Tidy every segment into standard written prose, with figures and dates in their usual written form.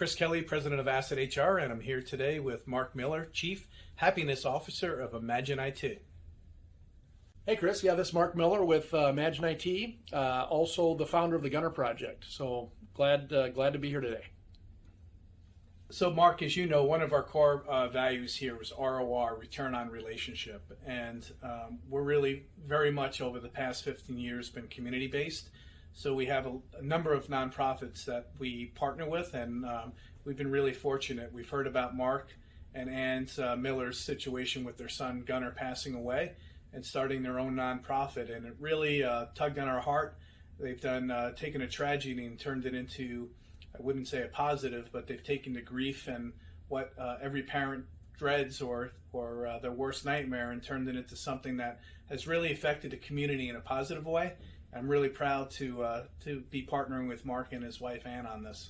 Chris Kelly, President of Asset HR, and I'm here today with Mark Miller, Chief Happiness Officer of Imagine IT. Hey Chris, yeah, this is Mark Miller with Imagine IT, also the founder of the Gunnar Project. So glad to be here today. So Mark, as you know, one of our core values here is ROR, return on relationship. And we're really very much over the past 15 years been community-based. So we have a number of nonprofits that we partner with, and we've been really fortunate. We've heard about Mark and Ann Miller's situation with their son Gunnar passing away and starting their own nonprofit, and it really tugged on our heart. They've taken a tragedy and turned it into, I wouldn't say a positive, but they've taken the grief and what every parent dreads or their worst nightmare and turned it into something that has really affected the community in a positive way. I'm really proud to be partnering with Mark and his wife Ann on this.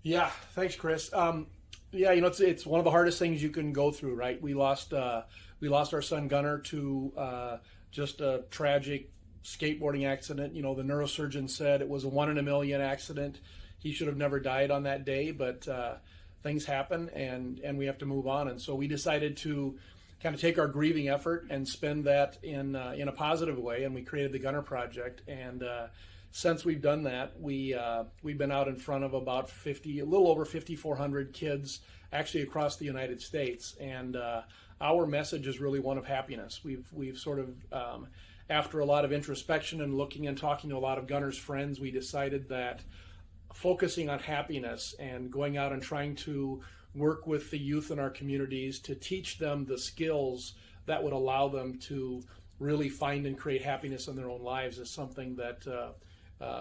Yeah, thanks, Chris. Yeah, you know, it's one of the hardest things you can go through, right? We lost our son Gunnar to just a tragic skateboarding accident. You know, the neurosurgeon said it was a 1 in a million accident. He should have never died on that day, but things happen, and we have to move on. And so we decided to kind of take our grieving effort and spend that in a positive way, and we created the Gunnar Project. And since we've done that, we've been out in front of about a little over 5,400 kids, actually across the United States. And our message is really one of happiness. We've sort of, after a lot of introspection and looking and talking to a lot of Gunnar's friends, we decided that focusing on happiness and going out and trying to work with the youth in our communities to teach them the skills that would allow them to really find and create happiness in their own lives is something that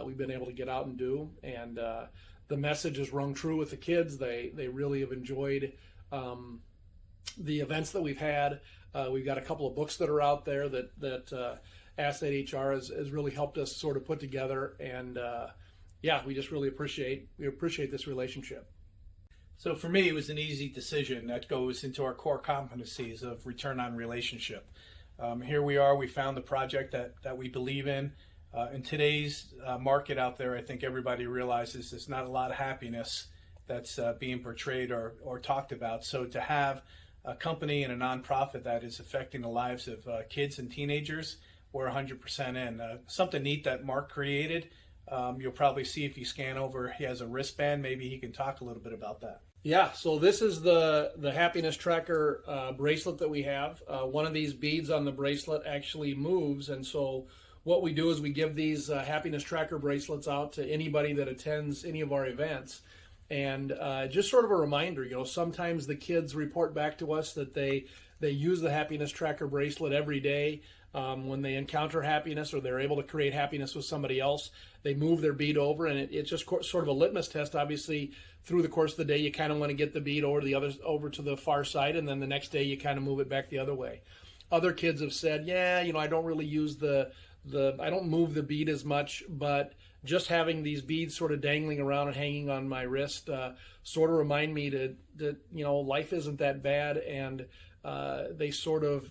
we've been able to get out and do. And the message has rung true with the kids. They really have enjoyed the events that we've had. We've got a couple of books that are out there that Asset HR has really helped us sort of put together. And yeah, we just really appreciate this relationship. So for me, it was an easy decision that goes into our core competencies of return on relationship. Here we are, we found the project that we believe in. In today's market out there, I think everybody realizes there's not a lot of happiness that's being portrayed or talked about. So to have a company and a nonprofit that is affecting the lives of kids and teenagers, we're 100% in. Something neat that Mark created. You'll probably see if you scan over, he has a wristband. Maybe he can talk a little bit about that. Yeah, so this is the happiness tracker bracelet that we have. One of these beads on the bracelet actually moves, and so what we do is we give these happiness tracker bracelets out to anybody that attends any of our events. And just sort of a reminder, you know, sometimes the kids report back to us that they use the happiness tracker bracelet every day. When they encounter happiness or they're able to create happiness with somebody else, they move their bead over, and it's just sort of a litmus test. Obviously, through the course of the day, you kind of want to get the bead over to the far side, and then the next day you kind of move it back the other way. Other kids have said, yeah, you know, I don't really use I don't move the bead as much, but just having these beads sort of dangling around and hanging on my wrist sort of remind me that you know, life isn't that bad, and they sort of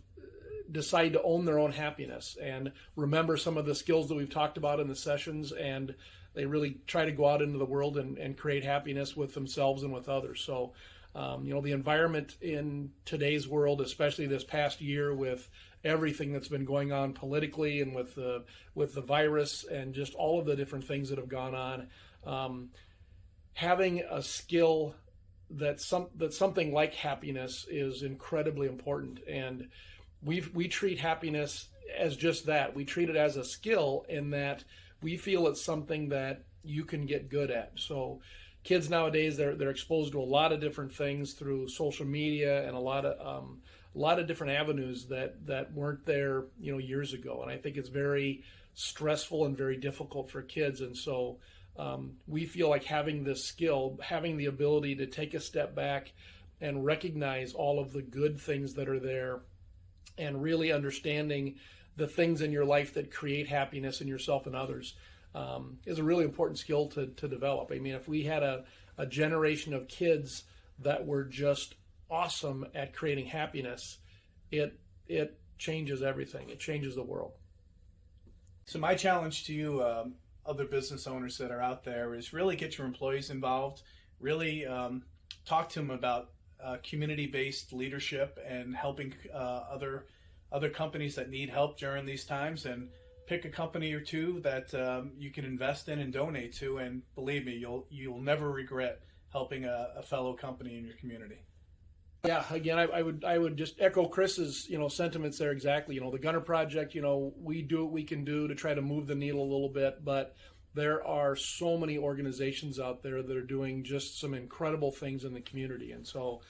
decide to own their own happiness and remember some of the skills that we've talked about in the sessions, and they really try to go out into the world and create happiness with themselves and with others. So, you know, the environment in today's world, especially this past year with everything that's been going on politically and with the virus and just all of the different things that have gone on, having a skill that something like happiness is incredibly important. And we treat happiness as just that. We treat it as a skill in that we feel it's something that you can get good at. So kids nowadays, they're exposed to a lot of different things through social media and a lot of different avenues that weren't there, you know, years ago. And I think it's very stressful and very difficult for kids. And so we feel like having this skill, having the ability to take a step back and recognize all of the good things that are there, and really understanding the things in your life that create happiness in yourself and others is a really important skill to develop. I mean, if we had a generation of kids that were just awesome at creating happiness, it changes everything. It changes the world. So my challenge to you, other business owners that are out there, is really get your employees involved, really talk to them about community-based leadership and helping other companies that need help during these times, and pick a company or two that you can invest in and donate to, and believe me, you'll never regret helping a fellow company in your community. Yeah, again, I would just echo Chris's sentiments there exactly. The Gunnar Project, we do what we can do to try to move the needle a little bit, but there are so many organizations out there that are doing just some incredible things in the community, and so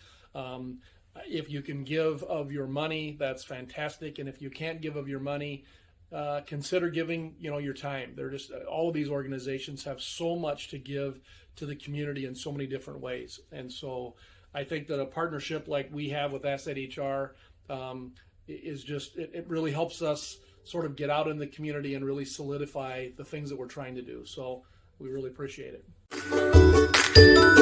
if you can give of your money, that's fantastic, and if you can't give of your money, consider giving your time. They're just all of these organizations have so much to give to the community in so many different ways, and so I think that a partnership like we have with Asset HR is just it really helps us sort of get out in the community and really solidify the things that we're trying to do. So we really appreciate it.